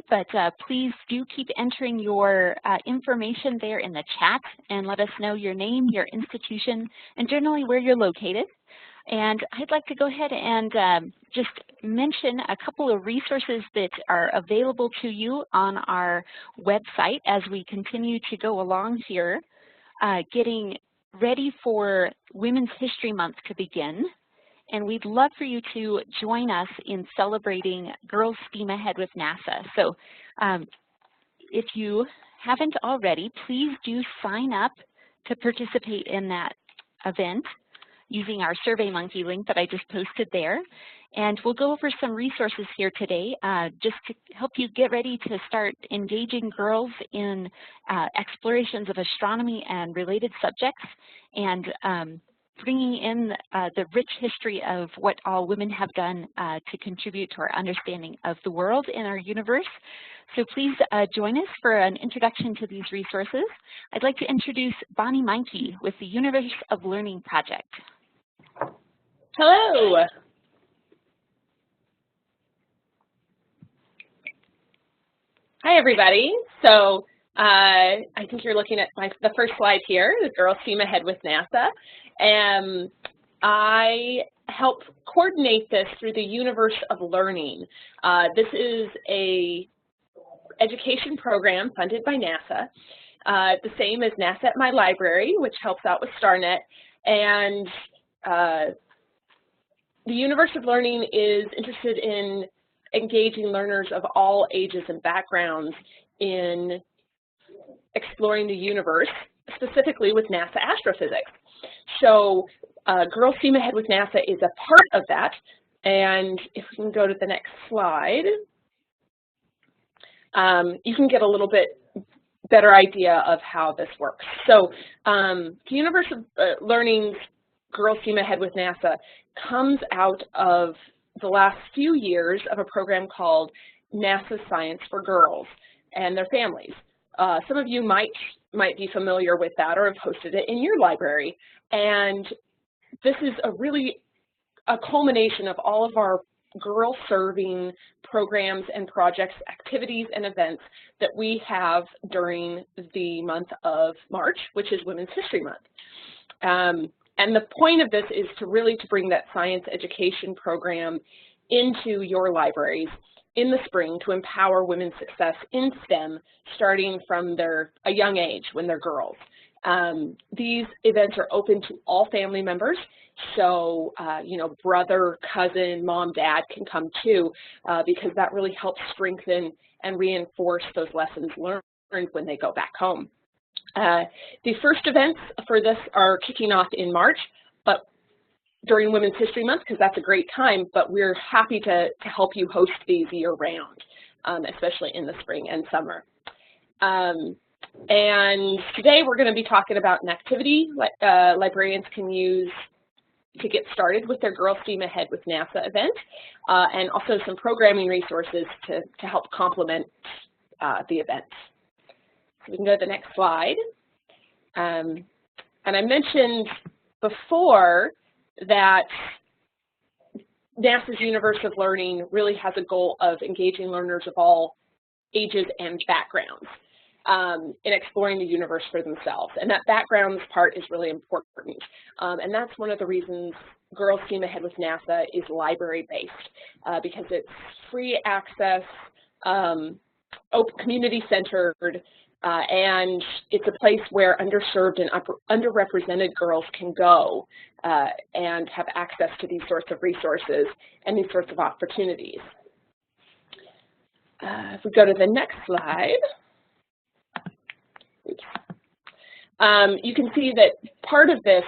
but please do keep entering your information there in the chat and let us know your name, your institution, and generally where you're located. And I'd like to go ahead and just mention a couple of resources that are available to you on our website as we continue to go along here, getting ready for Women's History Month to begin. And we'd love for you to join us in celebrating Girls Steam Ahead with NASA. So if you haven't already, please do sign up to participate in that event using our SurveyMonkey link that I just posted there. And we'll go over some resources here today just to help you get ready to start engaging girls in explorations of astronomy and related subjects, and bringing in the rich history of what all women have done to contribute to our understanding of the world and our universe. So please join us for an introduction to these resources. I'd like to introduce Bonnie Meinke with the Universe of Learning Project. Hello. Hi, everybody. So I think you're looking at the first slide here, the Girls Steam Ahead with NASA. And I help coordinate this through the Universe of Learning. This is a education program funded by NASA, the same as NASA at My Library, which helps out with StarNet. And the Universe of Learning is interested in engaging learners of all ages and backgrounds in exploring the universe, specifically with NASA astrophysics. So Girls Steam Ahead with NASA is a part of that. And if we can go to the next slide, you can get a little bit better idea of how this works. So the Universe of Learning's Girls Steam Ahead with NASA comes out of the last few years of a program called NASA Science for Girls and their families. Some of you might be familiar with that or have hosted it in your library. And this is a culmination of all of our girl-serving programs and projects, activities and events that we have during the month of March, which is Women's History Month. And the point of this is to bring that science education program into your libraries in the spring to empower women's success in STEM starting from a young age when they're girls. These events are open to all family members, so brother, cousin, mom, dad can come too, because that really helps strengthen and reinforce those lessons learned when they go back home. The first events for this are kicking off in March, but during Women's History Month, because that's a great time, but we're happy to help you host these year-round, especially in the spring and summer. And today we're going to be talking about an activity librarians can use to get started with their Girls Steam Ahead with NASA event, and also some programming resources to help complement the event. So we can go to the next slide. And I mentioned before that NASA's Universe of Learning really has a goal of engaging learners of all ages and backgrounds in exploring the universe for themselves. And that backgrounds part is really important. And that's one of the reasons Girls Steam Ahead with NASA is library-based, because it's free access, community-centered, and it's a place where underserved and underrepresented girls can go and have access to these sorts of resources and these sorts of opportunities. If we go to the next slide, you can see that part of this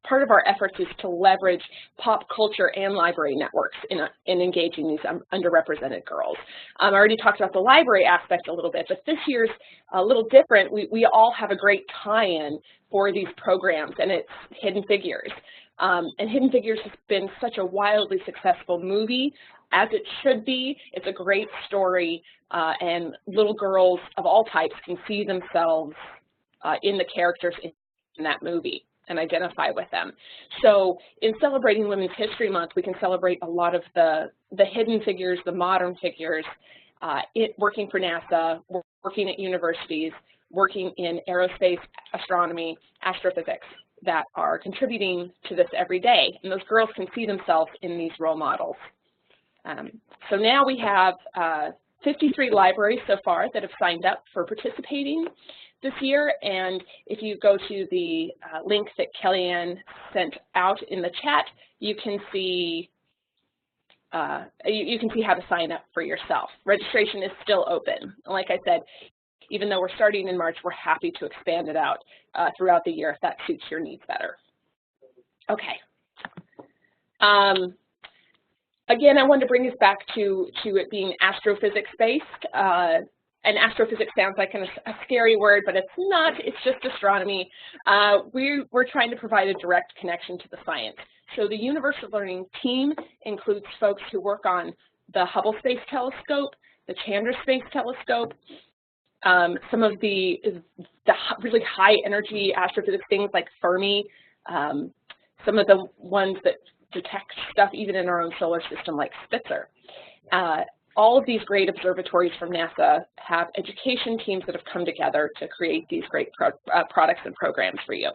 part of our efforts is to leverage pop culture and library networks in engaging these underrepresented girls. I already talked about the library aspect a little bit, but this year's a little different. We all have a great tie-in for these programs, and it's Hidden Figures. And Hidden Figures has been such a wildly successful movie, as it should be. It's a great story, and little girls of all types can see themselves in the characters in that movie and identify with them. So in celebrating Women's History Month, we can celebrate a lot of the hidden figures, the modern figures, working for NASA, working at universities, working in aerospace, astronomy, astrophysics, that are contributing to this every day. And those girls can see themselves in these role models. So now we have 53 libraries so far that have signed up for participating this year. And if you go to the link that Kellyanne sent out in the chat, you can see you can see how to sign up for yourself. Registration is still open. And like I said, even though we're starting in March, we're happy to expand it out throughout the year if that suits your needs better. Okay. Again, I wanted to this back to it being astrophysics-based. And astrophysics sounds like a scary word, but it's not. It's just astronomy. We're trying to provide a direct connection to the science. So the Universal Learning team includes folks who work on the Hubble Space Telescope, the Chandra Space Telescope, some of the really high energy astrophysics things like Fermi, some of the ones that detect stuff even in our own solar system like Spitzer. All of these great observatories from NASA have education teams that have come together to create these great products and programs for you.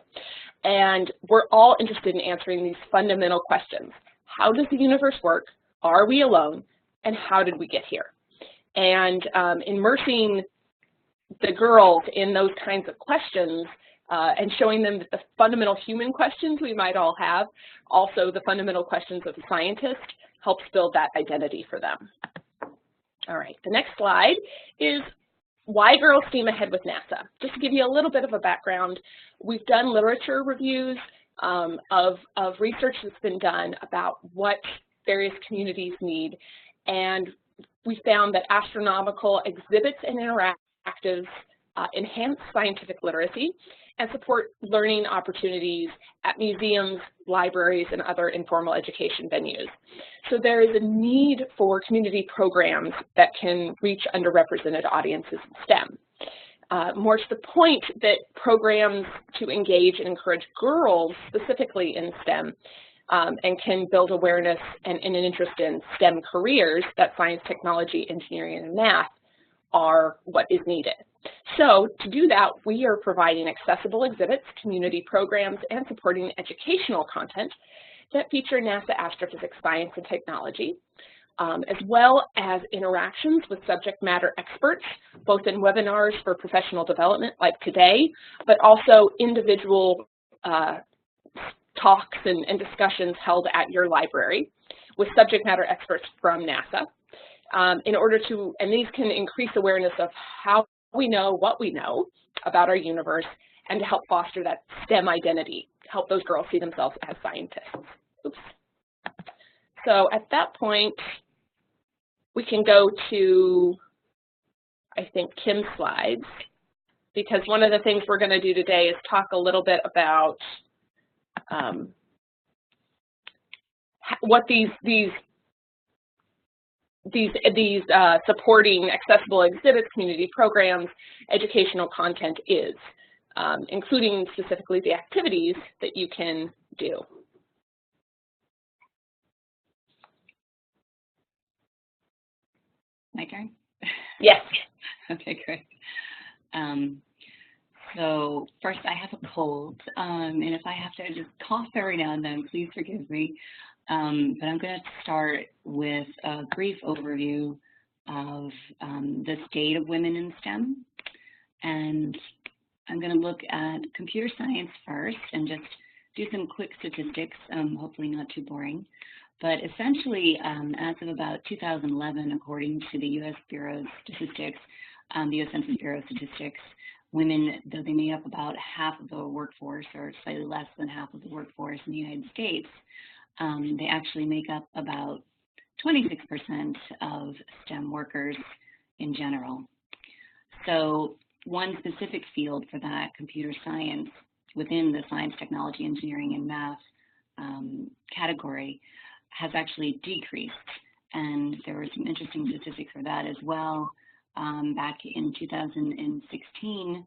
And we're all interested in answering these fundamental questions. How does the universe work? Are we alone? And how did we get here? And immersing the girls in those kinds of questions and showing them that the fundamental human questions we might all have, also the fundamental questions of a scientist, helps build that identity for them. All right, the next slide is why girls steam ahead with NASA. Just to give you a little bit of a background, we've done literature reviews of research that's been done about what various communities need, and we found that astronomical exhibits and interactives enhance scientific literacy and support learning opportunities at museums, libraries, and other informal education venues. So there is a need for community programs that can reach underrepresented audiences in STEM. More to the point, that programs to engage and encourage girls specifically in STEM and can build awareness and an interest in STEM careers, that science, technology, engineering, and math, are what is needed. So to do that, we are providing accessible exhibits, community programs, and supporting educational content that feature NASA astrophysics, science, and technology, as well as interactions with subject matter experts, both in webinars for professional development like today, but also individual talks and discussions held at your library with subject matter experts from NASA. In order to, and these can increase awareness of how we know what we know about our universe and to help foster that STEM identity, help those girls see themselves as scientists. Oops. So at that point, we can go to, I think, Kim's slides, because one of the things we're going to do today is talk a little bit about what these supporting accessible exhibits, community programs, educational content is, including specifically the activities that you can do. My turn? Yes. Okay, great. So first, I have a cold, and if I have to just cough every now and then, please forgive me. But I'm going to start with a brief overview of the state of women in STEM. And I'm going to look at computer science first and just do some quick statistics, hopefully not too boring. But essentially, as of about 2011, according to the U.S. Bureau of Statistics, the U.S. Census Bureau of Statistics, women, though they make up about half of the workforce, or slightly less than half of the workforce in the United States, they actually make up about 26% of STEM workers in general. So one specific field for that, computer science, within the science, technology, engineering, and math category, has actually decreased. And there were some interesting statistics for that as well. Back in 2016,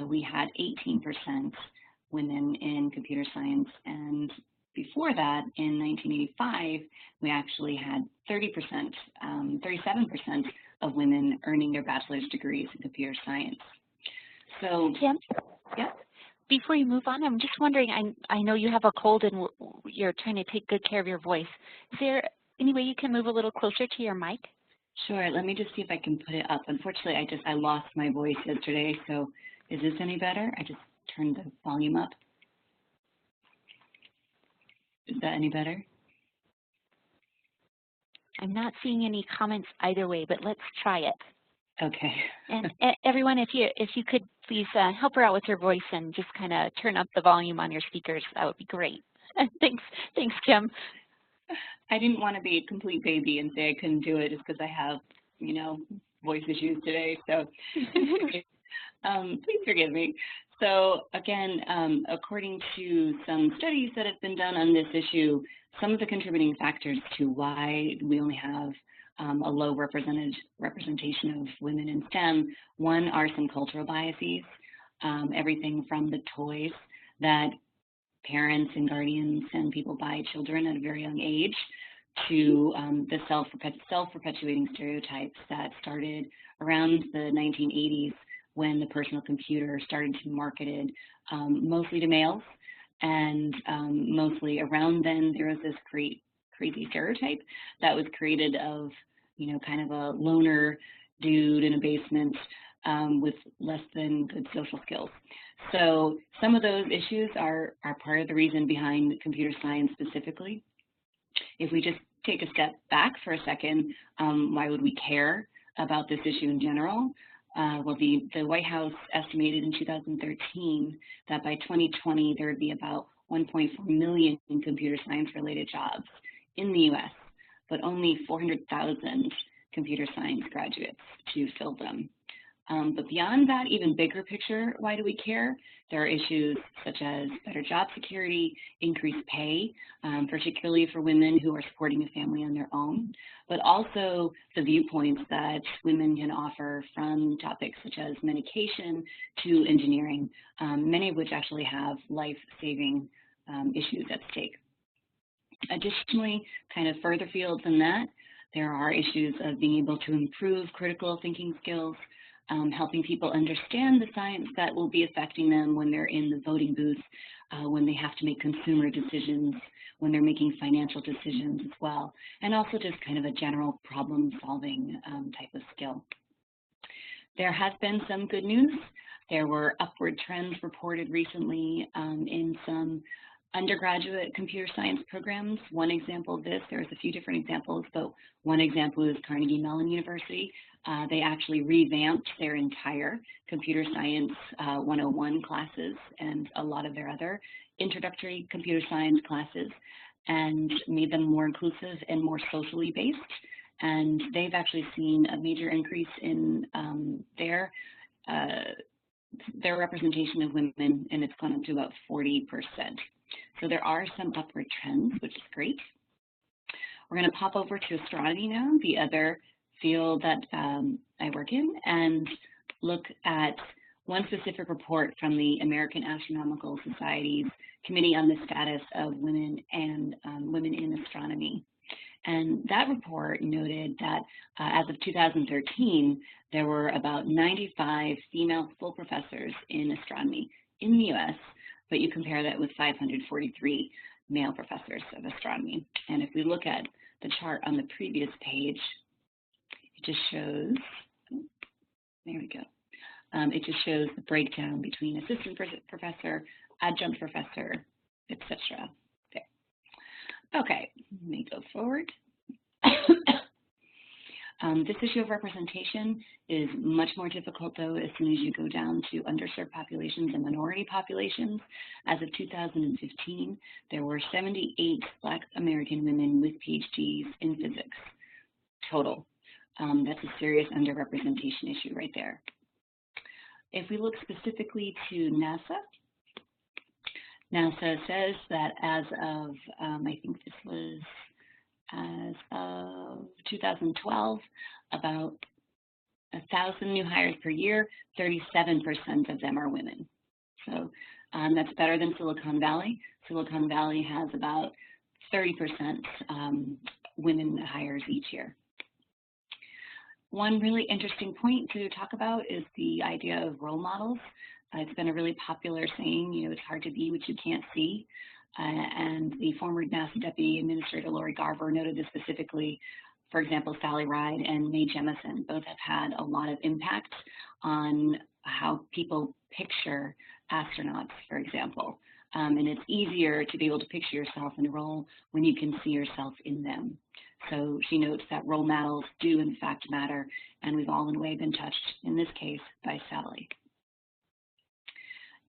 we had 18% women in computer science, and before that, in 1985, we actually had 37% of women women earning their bachelor's degrees in computer science. So, Kim, yeah. before you move on, I'm just wondering, I know you have a cold and you're trying to take good care of your voice. Is there any way you can move a little closer to your mic? Sure, let me just see if I can put it up. Unfortunately, I lost my voice yesterday, so is this any better? I just turned the volume up. Is that any better? I'm not seeing any comments either way, but let's try it. Okay. And everyone, if you could please help her out with her voice and just kind of turn up the volume on your speakers, that would be great. Thanks, Kim. I didn't want to be a complete baby and say I couldn't do it just because I have, you know, voice issues today. So please forgive me. So again, according to some studies that have been done on this issue, some of the contributing factors to why we only have a low representation of women in STEM, one are some cultural biases, everything from the toys that parents and guardians and people buy children at a very young age to the self-perpetuating stereotypes that started around the 1980s when the personal computer started to be marketed mostly to males. And mostly around then, there was this crazy stereotype that was created of, you know, kind of a loner dude in a basement with less than good social skills. So some of those issues are part of the reason behind computer science specifically. If we just take a step back for a second, why would we care about this issue in general? Well, the White House estimated in 2013 that by 2020 there would be about 1.4 million computer science-related jobs in the U.S., but only 400,000 computer science graduates to fill them. But beyond that, even bigger picture, why do we care? There are issues such as better job security, increased pay, particularly for women who are supporting a family on their own, but also the viewpoints that women can offer from topics such as medication to engineering, many of which actually have life-saving issues at stake. Additionally, kind of further field than that, there are issues of being able to improve critical thinking skills, helping people understand the science that will be affecting them when they're in the voting booth, when they have to make consumer decisions, when they're making financial decisions as well, and also just kind of a general problem-solving type of skill. There has been some good news. There were upward trends reported recently in some undergraduate computer science programs. One example of this, there's a few different examples, but one example is Carnegie Mellon University. They actually revamped their entire computer science 101 classes and a lot of their other introductory computer science classes and made them more inclusive and more socially based. And they've actually seen a major increase in their representation of women, and it's gone up to about 40%. So there are some upward trends, which is great. We're going to pop over to astronomy now, the other field that I work in, and look at one specific report from the American Astronomical Society's Committee on the Status of Women and Women in Astronomy. And that report noted that as of 2013, there were about 95 female full professors in astronomy in the US, but you compare that with 543 male professors of astronomy. And if we look at the chart on the previous page, it just shows, there we go. It just shows the breakdown between assistant professor, adjunct professor, etc. There. Okay, let me go forward. This issue of representation is much more difficult, though, as soon as you go down to underserved populations and minority populations. As of 2015, there were 78 Black American women with PhDs in physics total. That's a serious underrepresentation issue right there. If we look specifically to NASA says that as of, I think this was as of 2012, about 1,000 new hires per year, 37% of them are women. So that's better than Silicon Valley. Silicon Valley has about 30% women hires each year. One really interesting point to talk about is the idea of role models. It's been a really popular saying, you know, it's hard to be what you can't see. And the former NASA Deputy Administrator Lori Garver noted this specifically. For example, Sally Ride and Mae Jemison both have had a lot of impact on how people picture astronauts, for example. And it's easier to be able to picture yourself in a role when you can see yourself in them. So she notes that role models do in fact matter, and we've all in a way been touched, in this case, by Sally.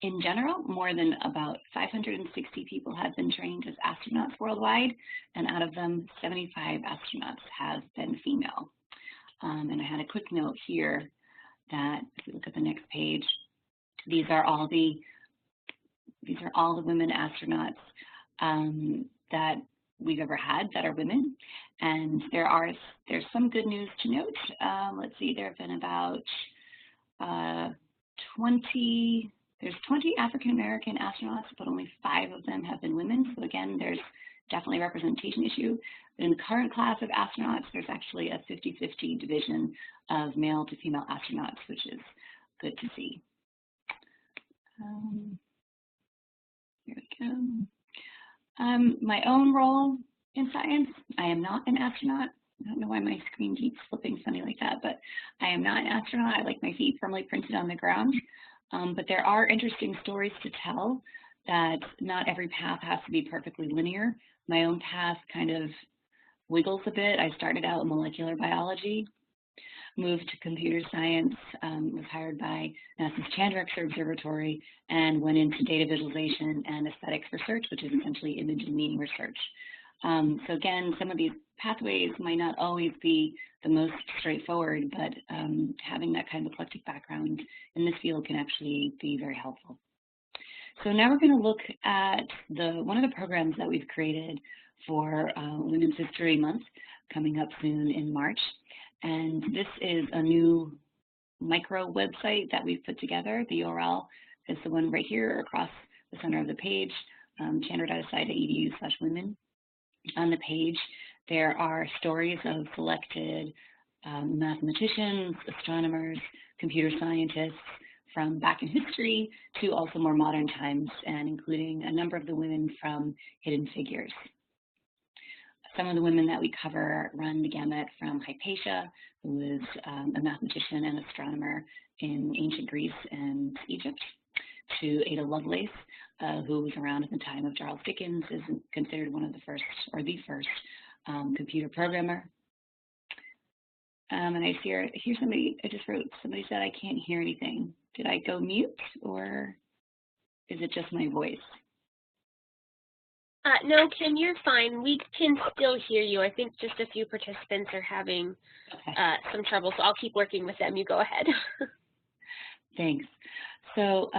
In general, more than about 560 people have been trained as astronauts worldwide, and out of them, 75 astronauts have been female. And I had a quick note here that, if you look at the next page, these are all the women astronauts that we've ever had that are women, and there's some good news to note. Let's see, there have been about 20 African American astronauts, but only 5 of them have been women. So again, there's definitely a representation issue. But in the current class of astronauts, there's actually a 50-50 division of male to female astronauts, which is good to see. Here we go. My own role in science, I am not an astronaut. I don't know why my screen keeps flipping funny like that, but I am not an astronaut. I like my feet firmly printed on the ground. But there are interesting stories to tell that not every path has to be perfectly linear. My own path kind of wiggles a bit. I started out in molecular biology, moved to computer science, was hired by NASA's Chandrasekhar Observatory, and went into data visualization and aesthetics research, which is essentially image and meaning research. So again, some of these pathways might not always be the most straightforward, but having that kind of eclectic background in this field can actually be very helpful. So now we're going to look at one of the programs that we've created for Women's History Month coming up soon in March. And this is a new micro website that we've put together. The URL is the one right here across the center of the page, chandra.sci.edu/women. On the page, there are stories of selected mathematicians, astronomers, computer scientists from back in history to also more modern times, and including a number of the women from Hidden Figures. Some of the women that we cover run the gamut from Hypatia, who was a mathematician and astronomer in ancient Greece and Egypt, to Ada Lovelace, who was around at the time of Charles Dickens, is considered one of the first, or the first, computer programmer. And I hear somebody, I just wrote, somebody said I can't hear anything. Did I go mute, or is it just my voice? No, Kim, you're fine. We can still hear you. I think just a few participants are having some trouble, so I'll keep working with them. You go ahead. Thanks. So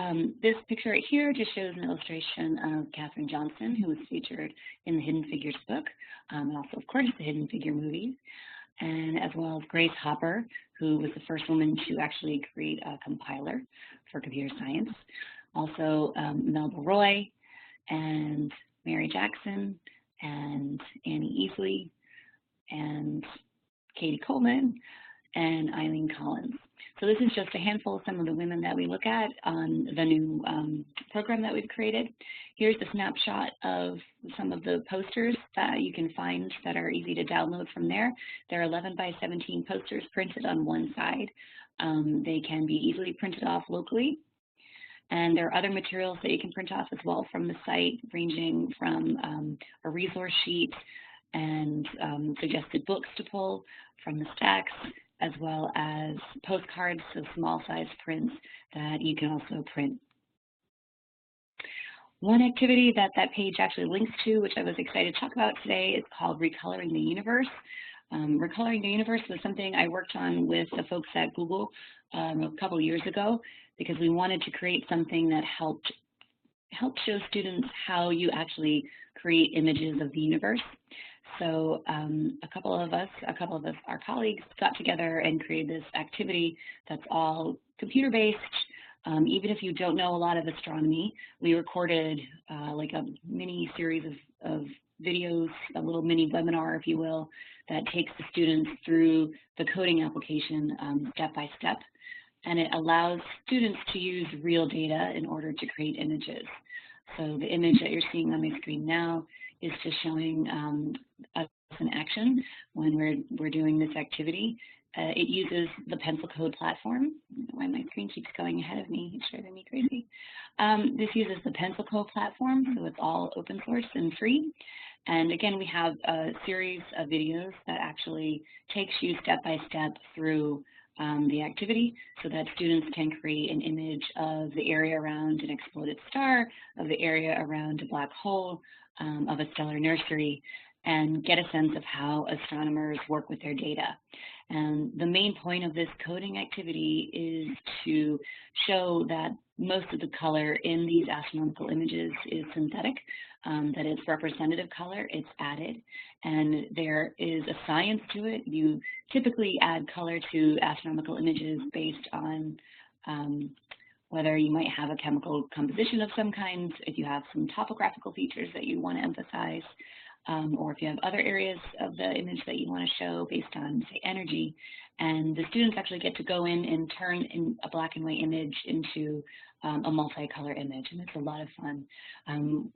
this picture right here just shows an illustration of Katherine Johnson, who was featured in the Hidden Figures book, and also, of course, the Hidden Figure movies, and as well as Grace Hopper, who was the first woman to actually create a compiler for computer science. Also, Melba Roy, and Mary Jackson, and Annie Easley, and Katie Coleman, and Eileen Collins. So this is just a handful of some of the women that we look at on the new program that we've created. Here's a snapshot of some of the posters that you can find that are easy to download from there. There are 11 by 17 posters printed on one side. They can be easily printed off locally. And there are other materials that you can print off as well from the site, ranging from a resource sheet and suggested books to pull from the stacks, as well as postcards, so small size prints that you can also print. One activity that that page actually links to, which I was excited to talk about today, is called Recoloring the Universe. Recoloring the Universe was something I worked on with the folks at Google a couple years ago, because we wanted to create something that helped show students how you actually create images of the universe. So a couple of us, our colleagues, got together and created this activity that's all computer-based. Even if you don't know a lot of astronomy, we recorded like a mini series of videos, a little mini webinar, if you will, that takes the students through the coding application step by step. And it allows students to use real data in order to create images. So the image that you're seeing on my screen now is just showing us in action when we're doing this activity. It uses the pencil code platform. I don't know why my screen keeps going ahead of me. It's driving me crazy. This uses the pencil code platform, so it's all open source and free. And again, we have a series of videos that actually takes you step by step through the activity so that students can create an image of the area around an exploded star, of the area around a black hole, of a stellar nursery, and get a sense of how astronomers work with their data. And the main point of this coding activity is to show that most of the color in these astronomical images is synthetic, that it's representative color, it's added, and there is a science to it. You typically add color to astronomical images based on whether you might have a chemical composition of some kind, if you have some topographical features that you want to emphasize, or if you have other areas of the image that you want to show based on, say, energy. And the students actually get to go in and turn in a black and white image into a multicolor image, and it's a lot of fun.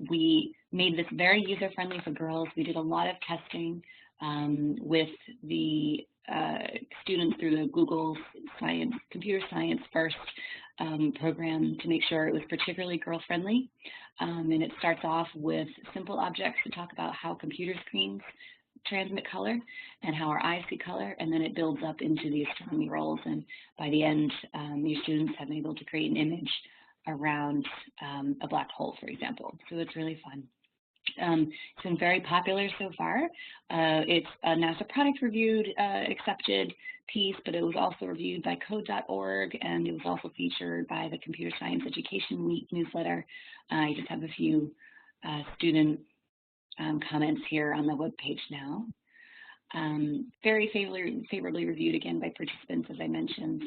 We made this very user-friendly for girls. We did a lot of testing with the students through the Google Computer Science First program to make sure it was particularly girl-friendly. And it starts off with simple objects to talk about how computer screens transmit color and how our eyes see color, and then it builds up into the astronomy roles. And by the end, your students have been able to create an image around a black hole, for example. So it's really fun. It's been very popular so far. It's a NASA product reviewed, accepted piece, but it was also reviewed by code.org, and it was also featured by the Computer Science Education Week newsletter. I just have a few student comments here on the webpage now. Very favorably reviewed again by participants, as I mentioned.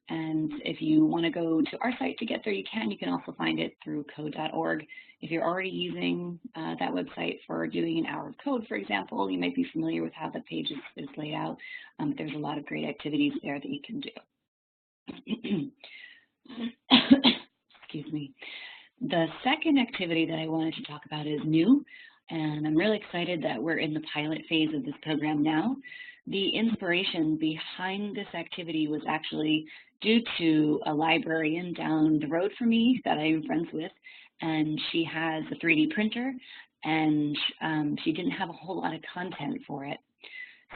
And if you want to go to our site to get there, you can. You can also find it through code.org. If you're already using that website for doing an hour of code, for example, you might be familiar with how the page is laid out. There's a lot of great activities there that you can do. Excuse me. The second activity that I wanted to talk about is new, and I'm really excited that we're in the pilot phase of this program now. The inspiration behind this activity was actually due to a librarian down the road from me that I'm friends with, and she has a 3D printer, and she didn't have a whole lot of content for it.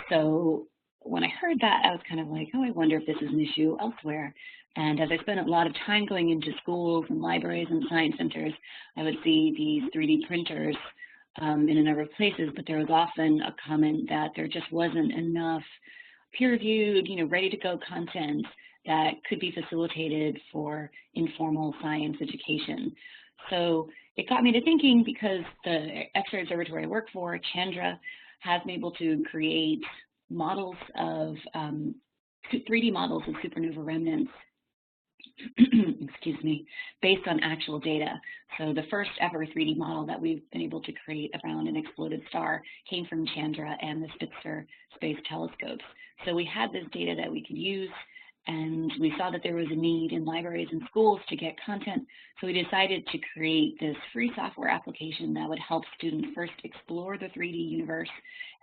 So when I heard that, I was kind of like, oh, I wonder if this is an issue elsewhere. And as I spent a lot of time going into schools and libraries and science centers, I would see these 3D printers in a number of places, but there was often a comment that there just wasn't enough peer-reviewed, ready-to-go content that could be facilitated for informal science education. So it got me to thinking, because the X-ray observatory I work for, Chandra, has been able to create models of 3D models of supernova remnants excuse me, based on actual data. So the first ever 3D model that we've been able to create around an exploded star came from Chandra and the Spitzer space telescopes. So we had this data that we could use, and we saw that there was a need in libraries and schools to get content. So we decided to create this free software application that would help students first explore the 3D universe,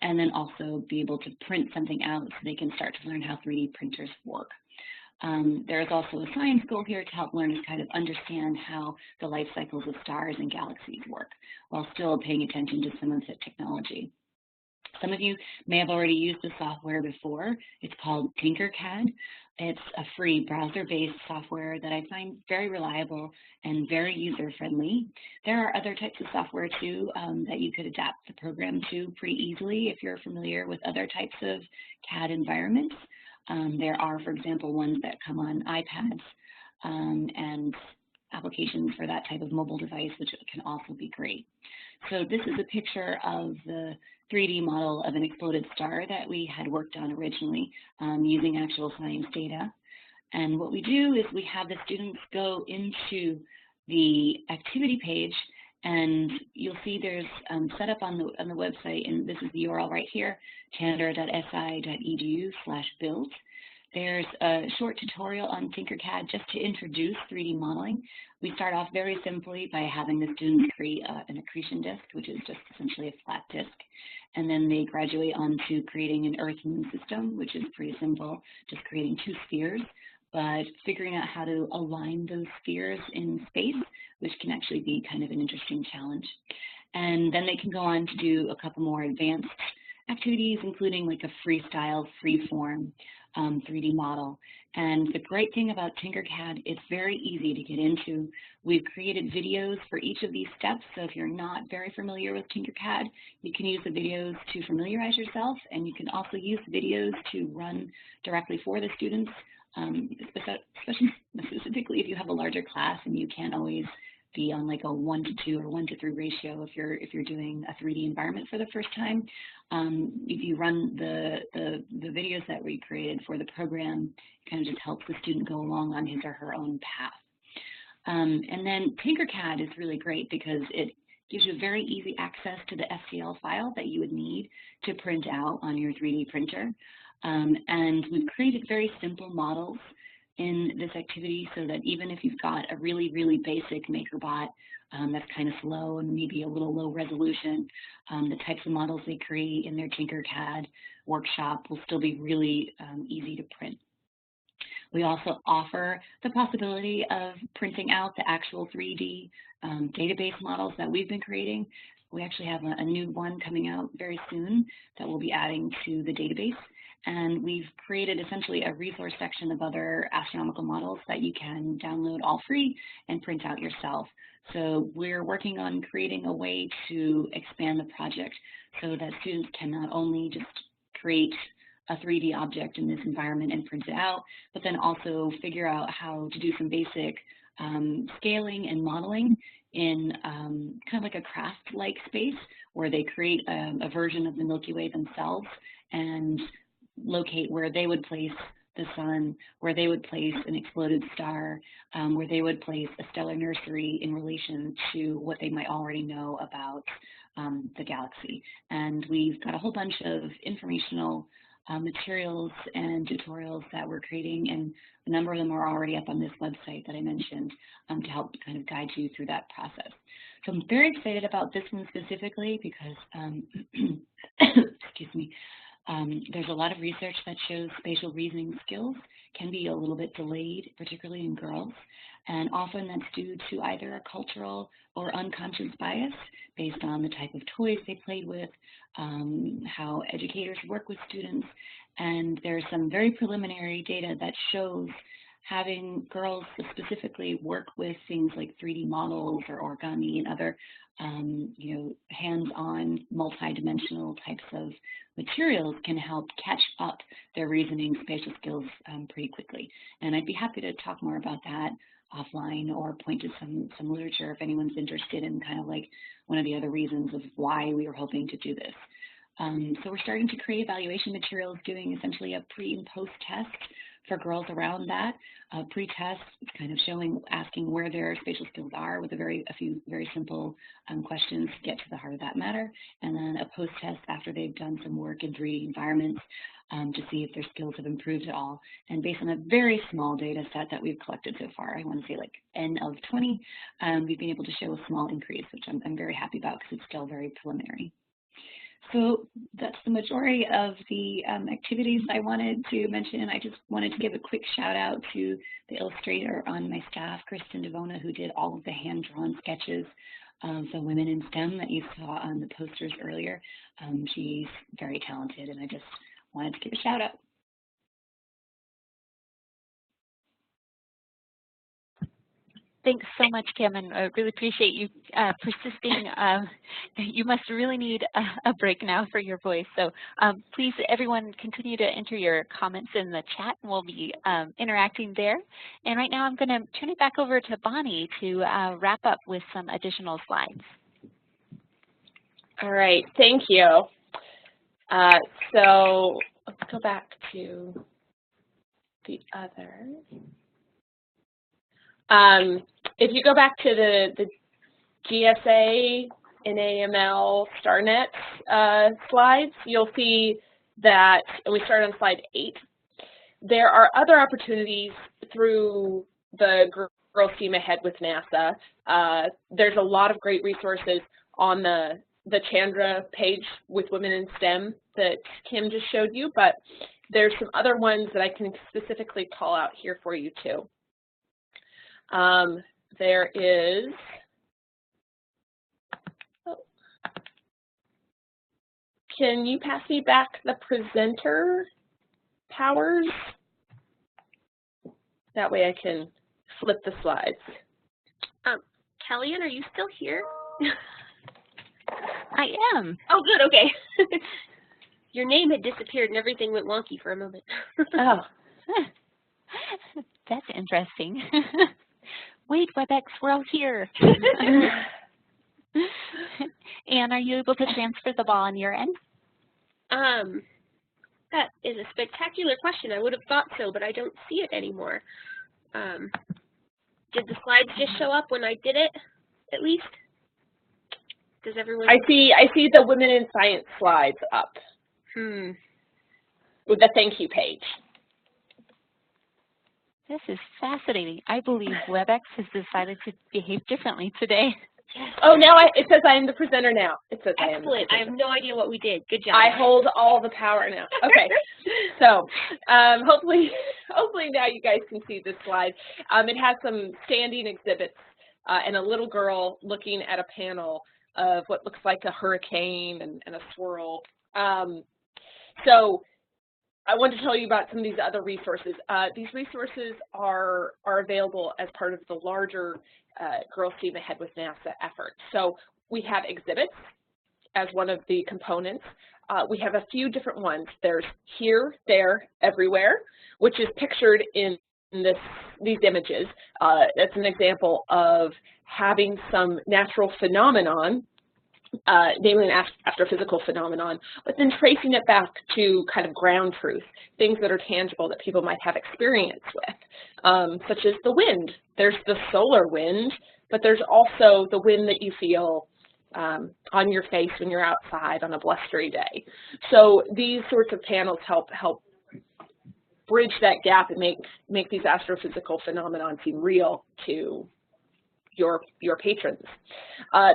and then also be able to print something out so they can start to learn how 3D printers work. There is also a science goal here to help learners kind of understand how the life cycles of stars and galaxies work, while still paying attention to some of the technology. Some of you may have already used the software before. It's called Tinkercad. It's a free browser-based software that I find very reliable and very user-friendly. There are other types of software too that you could adapt the program to pretty easily if you're familiar with other types of CAD environments. There are, for example, ones that come on iPads and applications for that type of mobile device, which can also be great. So this is a picture of the 3D model of an exploded star that we had worked on originally using actual science data. And what we do is we have the students go into the activity page And you'll see there's set up on the website, and this is the URL right here, chandler.si.edu/build. There's a short tutorial on Tinkercad just to introduce 3D modeling. We start off very simply by having the students create an accretion disk, which is just essentially a flat disk. And then they graduate on to creating an Earth-Moon system, which is pretty simple, just creating 2 spheres, but figuring out how to align those spheres in space, which can actually be kind of an interesting challenge. And then they can go on to do a couple more advanced activities, including like a freestyle, freeform 3D model. And the great thing about Tinkercad, it's very easy to get into. We've created videos for each of these steps, so if you're not very familiar with Tinkercad, you can use the videos to familiarize yourself, and you can also use videos to run directly for the students, specifically if you have a larger class and you can't always be on like a 1:2 or 1:3 ratio if you're doing a 3D environment for the first time. If you run the videos that we created for the program, it kind of just helps the student go along on his or her own path. And then Tinkercad is really great because it gives you very easy access to the STL file that you would need to print out on your 3D printer. And we've created very simple models in this activity so that even if you've got a really, really basic MakerBot that's kind of slow and maybe a little low resolution, the types of models they create in their Tinkercad workshop will still be really easy to print. We also offer the possibility of printing out the actual 3D database models that we've been creating. We actually have a new one coming out very soon that we'll be adding to the database. And we've created essentially a resource section of other astronomical models that you can download all free and print out yourself. So we're working on creating a way to expand the project so that students can not only just create a 3D object in this environment and print it out, but then also figure out how to do some basic scaling and modeling in kind of like a craft-like space where they create a version of the Milky Way themselves and locate where they would place the sun, where they would place an exploded star, where they would place a stellar nursery in relation to what they might already know about the galaxy. And we've got a whole bunch of informational materials and tutorials that we're creating, and a number of them are already up on this website that I mentioned to help kind of guide you through that process. So I'm very excited about this one specifically because, excuse me, there's a lot of research that shows spatial reasoning skills can be a little bit delayed, particularly in girls, and often that's due to either a cultural or unconscious bias based on the type of toys they played with, how educators work with students, and there's some very preliminary data that shows having girls specifically work with things like 3D models or origami and other hands-on multi-dimensional types of materials can help catch up their reasoning spatial skills pretty quickly. And I'd be happy to talk more about that offline or point to some literature if anyone's interested in kind of like one of the other reasons of why we were hoping to do this. So we're starting to create evaluation materials doing essentially a pre and post test for girls around that. Pre-test, kind of asking where their spatial skills are with a few very simple questions to get to the heart of that matter. And then a post-test after they've done some work in 3D environments to see if their skills have improved at all. And based on a very small data set that we've collected so far, I want to say like N of 20, we've been able to show a small increase, which I'm very happy about because it's still very preliminary. So that's the majority of the activities I wanted to mention. I just wanted to give a quick shout out to the illustrator on my staff, Kristen Devona, who did all of the hand-drawn sketches of the women in STEM that you saw on the posters earlier. She's very talented, and I just wanted to give a shout out. Thanks so much, Kim, and I really appreciate you persisting. You must really need a break now for your voice. So please, everyone, continue to enter your comments in the chat, and we'll be interacting there. And right now, I'm going to turn it back over to Bonnie to wrap up with some additional slides. All right, thank you. So let's go back to the other. If you go back to the GSA, NAML, StarNet slides, you'll see that, and we start on slide 8, there are other opportunities through the Girls Steam Ahead with NASA. There's a lot of great resources on the Chandra page with Women in STEM that Kim just showed you, but there's some other ones that I can specifically call out here for you too. There is, can you pass me back the presenter powers? That way I can flip the slides. Kellyanne, are you still here? I am. Oh, good, okay. Your name had disappeared and everything went wonky for a moment. Oh, that's interesting. Wait, WebEx, we're all here. Anne, are you able to transfer the ball on your end? That is a spectacular question. I would have thought so, but I don't see it anymore. Did the slides just show up when I did it, at least? Does everyone? I see the Women in Science slides up. With the thank you page. This is fascinating. I believe WebEx has decided to behave differently today. Yes. Oh, now it says I am the presenter now. It says I am the presenter. Excellent. I have no idea what we did. Good job. I hold all the power now. Okay. So hopefully now you guys can see this slide. It has some standing exhibits and a little girl looking at a panel of what looks like a hurricane and a swirl. So I want to tell you about some of these other resources. These resources are available as part of the larger Girls Steam Ahead with NASA effort. So we have exhibits as one of the components. We have a few different ones. There's here, there, everywhere, which is pictured in these images. That's an example of having some natural phenomenon, namely an astrophysical phenomenon, but then tracing it back to kind of ground truth, things that are tangible that people might have experience with, such as the wind. There's the solar wind, but there's also the wind that you feel on your face when you're outside on a blustery day. So these sorts of panels help bridge that gap and make these astrophysical phenomena seem real to your patrons.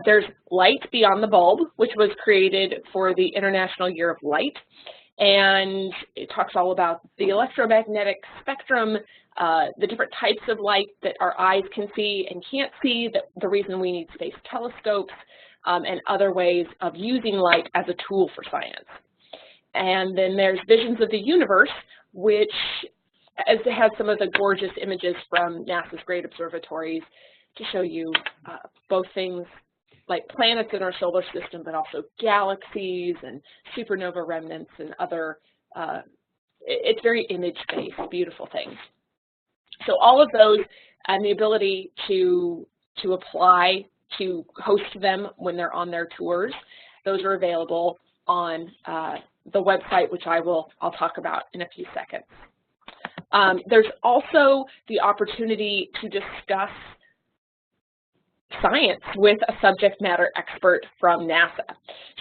There's Light Beyond the Bulb, which was created for the International Year of Light, and it talks all about the electromagnetic spectrum, the different types of light that our eyes can see and can't see, the reason we need space telescopes, and other ways of using light as a tool for science. And then there's Visions of the Universe, which has some of the gorgeous images from NASA's great observatories to show you both things like planets in our solar system, but also galaxies and supernova remnants and other, it's very image-based, beautiful things. So all of those and the ability to apply to host them when they're on their tours, those are available on the website, which I'll talk about in a few seconds. There's also the opportunity to discuss science with a subject matter expert from NASA.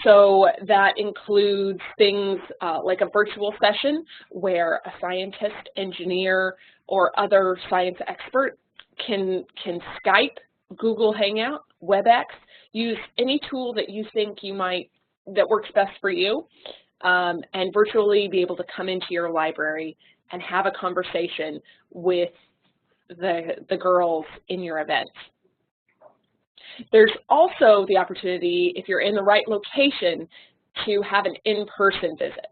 So that includes things like a virtual session where a scientist, engineer, or other science expert can Skype, Google Hangout, WebEx, use any tool that you think that works best for you, and virtually be able to come into your library and have a conversation with the girls in your event. There's also the opportunity, if you're in the right location, to have an in-person visit.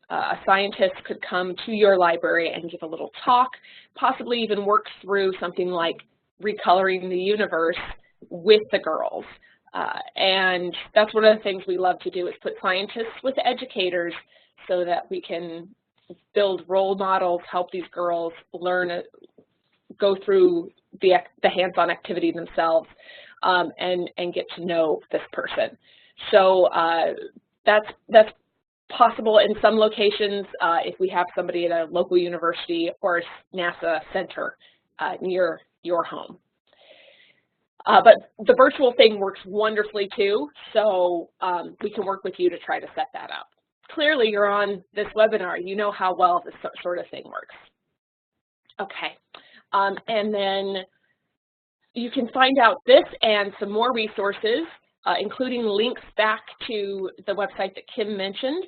A scientist could come to your library and give a little talk, possibly even work through something like Recoloring the Universe with the girls. And that's one of the things we love to do, is put scientists with educators so that we can build role models, help these girls learn, go through the hands-on activity themselves, and get to know this person. So that's possible in some locations if we have somebody at a local university or NASA center near your home. But the virtual thing works wonderfully too, so we can work with you to try to set that up. Clearly, you're on this webinar. You know how well this sort of thing works. Okay, and then you can find out this and some more resources, including links back to the website that Kim mentioned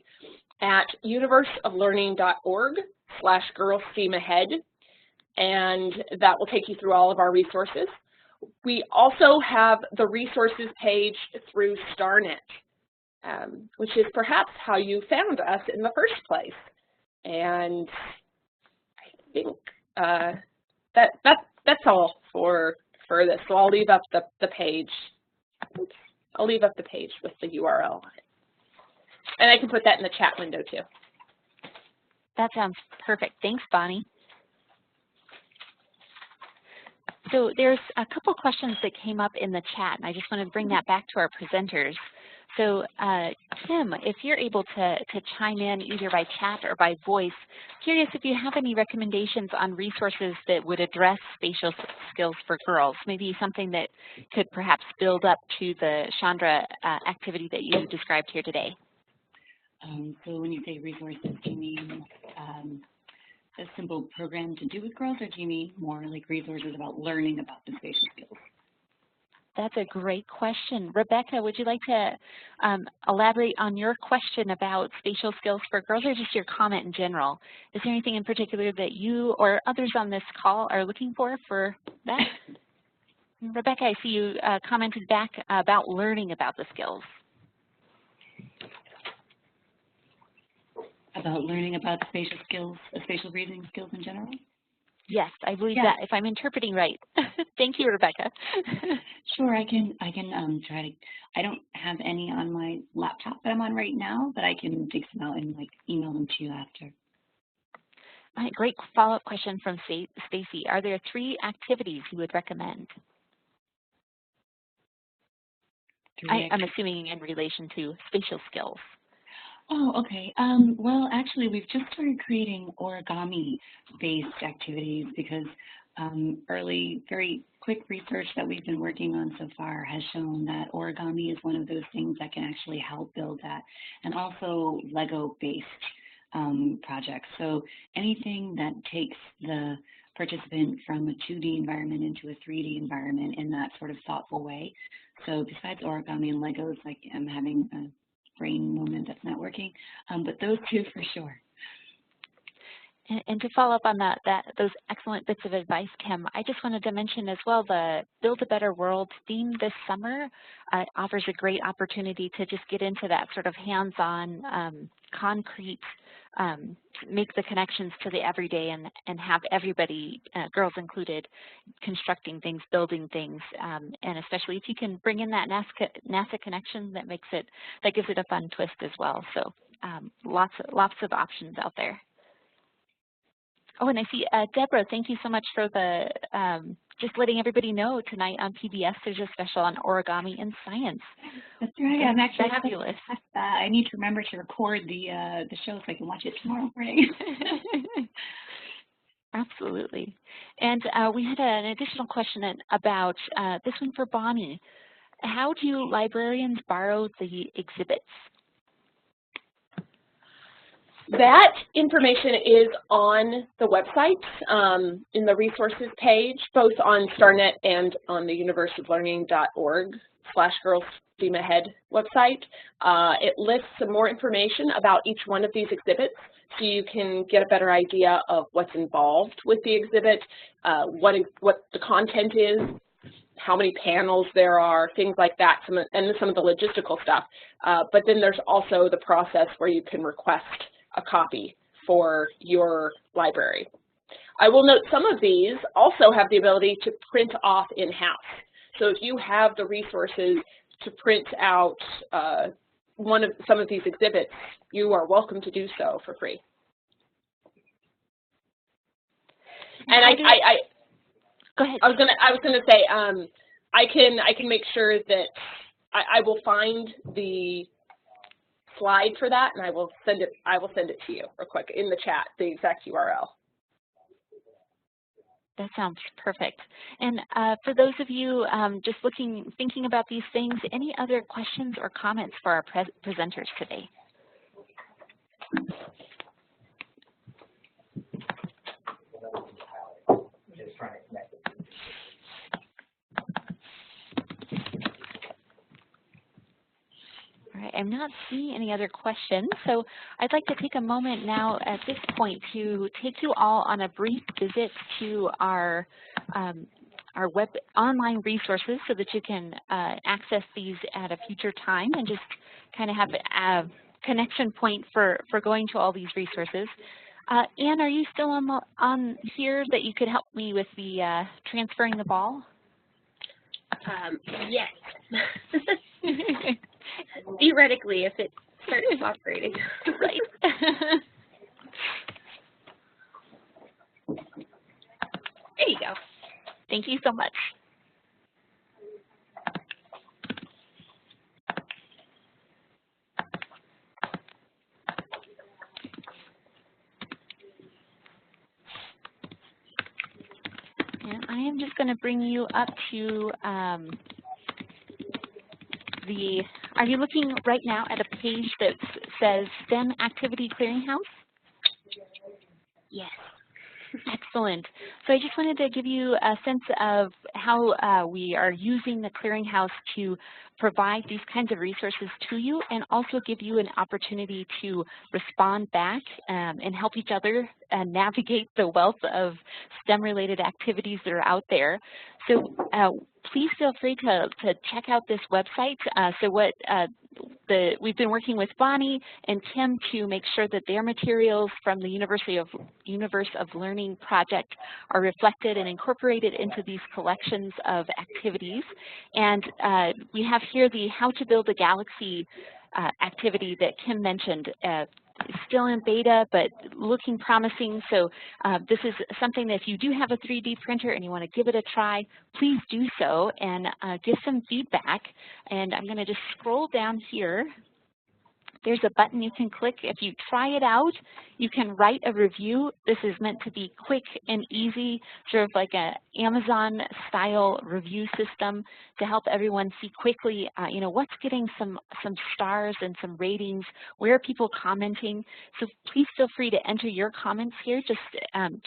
at universeoflearning.org/girlsteamahead, and that will take you through all of our resources. We also have the resources page through StarNet, which is perhaps how you found us in the first place. And I think that's all for this. So I'll leave up the page. Oops. I'll leave up the page with the URL on it. And I can put that in the chat window too. That sounds perfect. Thanks, Bonnie. So there's a couple questions that came up in the chat, and I just want to bring that back to our presenters. So Tim, if you're able to chime in either by chat or by voice, curious if you have any recommendations on resources that would address spatial skills for girls, maybe something that could perhaps build up to the Chandra activity that you described here today. So when you say resources, do you mean a simple program to do with girls, or do you mean more like resources about learning about the spatial skills? That's a great question. Rebecca, would you like to elaborate on your question about spatial skills for girls, or just your comment in general? Is there anything in particular that you or others on this call are looking for that? Rebecca, I see you commented back about learning about the skills. About learning about the spatial skills, spatial reasoning skills in general? Yes, I believe that, if I'm interpreting right. Thank you, Rebecca. Sure, I can try to. I don't have any on my laptop that I'm on right now, but I can dig some out and like email them to you after. All right, great follow-up question from Stacy. Are there 3 activities you would recommend? I'm assuming in relation to spatial skills. Oh, okay. Well, actually, we've just started creating origami-based activities because early, very quick research that we've been working on so far has shown that origami is one of those things that can actually help build that, and also Lego-based projects. So anything that takes the participant from a 2D environment into a 3D environment in that sort of thoughtful way. So besides origami and Legos, like I'm having a brain moment that's not working, but those 2 for sure. And to follow up on those excellent bits of advice, Kim, I just wanted to mention as well the Build a Better World theme this summer offers a great opportunity to just get into that sort of hands-on, concrete, make the connections to the everyday and have everybody, girls included, constructing things, building things, and especially if you can bring in that NASA connection, that gives it a fun twist as well. So lots of options out there. Oh, and I see Deborah, thank you so much for the just letting everybody know tonight on PBS there's a special on origami and science. That's right. I'm actually fabulous. I need to remember to record the show so I can watch it tomorrow morning. Absolutely. And we had an additional question about this one for Bonnie. How do librarians borrow the exhibits? That information is on the website in the resources page, both on StarNet and on the universeoflearning.org/girlsteamahead website. It lists some more information about each one of these exhibits, so you can get a better idea of what's involved with the exhibit, what the content is, how many panels there are, things like that, and some of the logistical stuff. But then there's also the process where you can request a copy for your library. I will note some of these also have the ability to print off in-house. So if you have the resources to print out some of these exhibits, you are welcome to do so for free. And go ahead. I was gonna say I can make sure that I will find the slide for that, and I will send it to you real quick in the chat, the exact URL. That sounds perfect. And for those of you just thinking about these things, any other questions or comments for our presenters today? All right, I'm not seeing any other questions, so I'd like to take a moment now at this point to take you all on a brief visit to our web online resources so that you can access these at a future time and just kind of have a connection point for going to all these resources. Anne, are you still on here that you could help me with the transferring the ball? Yes. Theoretically, if it starts operating. Right. There you go. Thank you so much. And I am just going to bring you up to are you looking right now at a page that says STEM Activity Clearinghouse? Yes. Excellent. So I just wanted to give you a sense of how we are using the Clearinghouse to provide these kinds of resources to you and also give you an opportunity to respond back and help each other navigate the wealth of STEM-related activities that are out there. So please feel free to check out this website. We've been working with Bonnie and Tim to make sure that their materials from the Universe of Learning project are reflected and incorporated into these collections of activities. And we have here the How to Build a Galaxy activity that Kim mentioned. Still in beta, but looking promising. So this is something that if you do have a 3D printer and you want to give it a try, please do so and give some feedback. And I'm going to just scroll down here. There's a button you can click. If you try it out, you can write a review. This is meant to be quick and easy, sort of like an Amazon-style review system to help everyone see quickly, what's getting some stars and some ratings, where are people commenting. So please feel free to enter your comments here. Just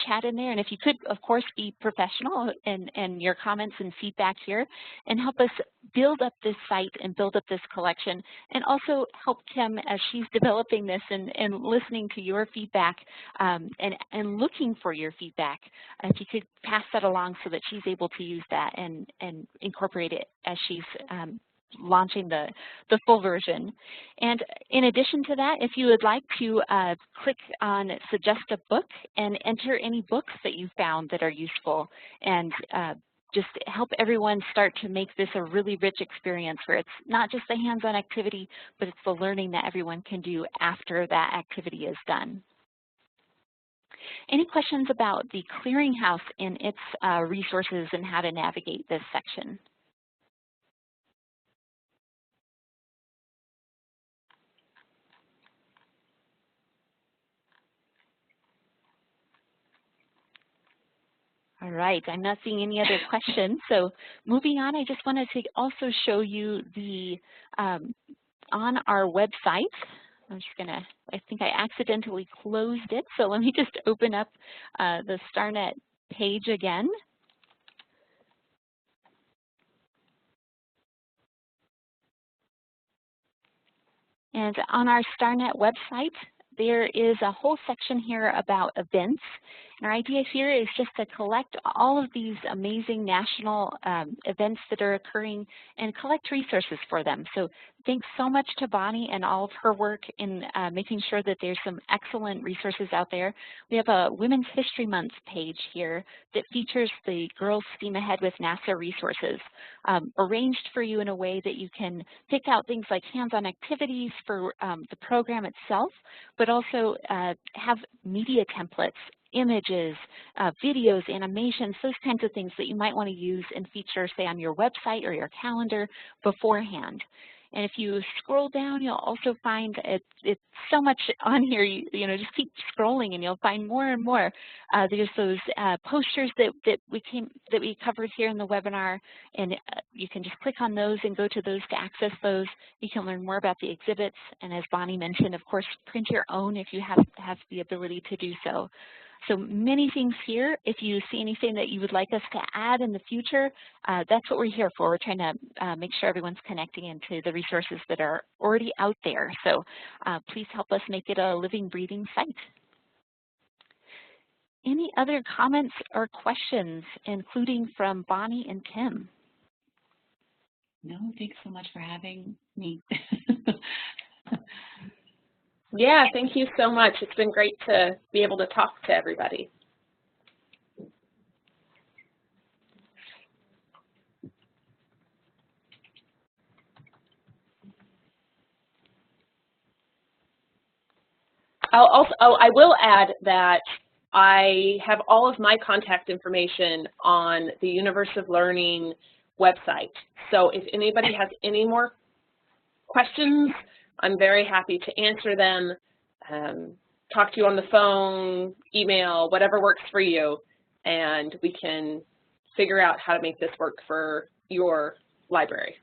chat in there. And if you could, of course, be professional in your comments and feedback here and help us build up this site and build up this collection and also help Kim as she's developing this and listening to your feedback and looking for your feedback. If you could pass that along so that she's able to use that and incorporate it as she's launching the full version. And in addition to that, if you would like to click on Suggest a Book and enter any books that you found that are useful and just help everyone start to make this a really rich experience where it's not just the hands-on activity, but it's the learning that everyone can do after that activity is done. Any questions about the Clearinghouse and its resources and how to navigate this section? All right, I'm not seeing any other questions. So moving on, I just wanted to also show you the, on our website, I'm just gonna, I think I accidentally closed it. So let me just open up the StarNet page again. And on our StarNet website, there is a whole section here about events. And our idea here is just to collect all of these amazing national events that are occurring and collect resources for them. So thanks so much to Bonnie and all of her work in making sure that there's some excellent resources out there. We have a Women's History Month page here that features the Girls Steam Ahead with NASA resources, arranged for you in a way that you can pick out things like hands-on activities for the program itself, but also have media templates, images, videos, animations, those kinds of things that you might want to use and feature, say, on your website or your calendar beforehand. And if you scroll down, you'll also find it's so much on here. You know, just keep scrolling and you'll find more and more. There's those posters that we covered here in the webinar, and you can just click on those and go to those to access those. You can learn more about the exhibits, and as Bonnie mentioned, of course, print your own if you have the ability to do so. So many things here. If you see anything that you would like us to add in the future, that's what we're here for. We're trying to make sure everyone's connecting into the resources that are already out there. So please help us make it a living, breathing site. Any other comments or questions, including from Bonnie and Tim? No, thanks so much for having me. Yeah, thank you so much. It's been great to be able to talk to everybody. I will add that I have all of my contact information on the Universe of Learning website. So if anybody has any more questions, I'm very happy to answer them, talk to you on the phone, email, whatever works for you, and we can figure out how to make this work for your library.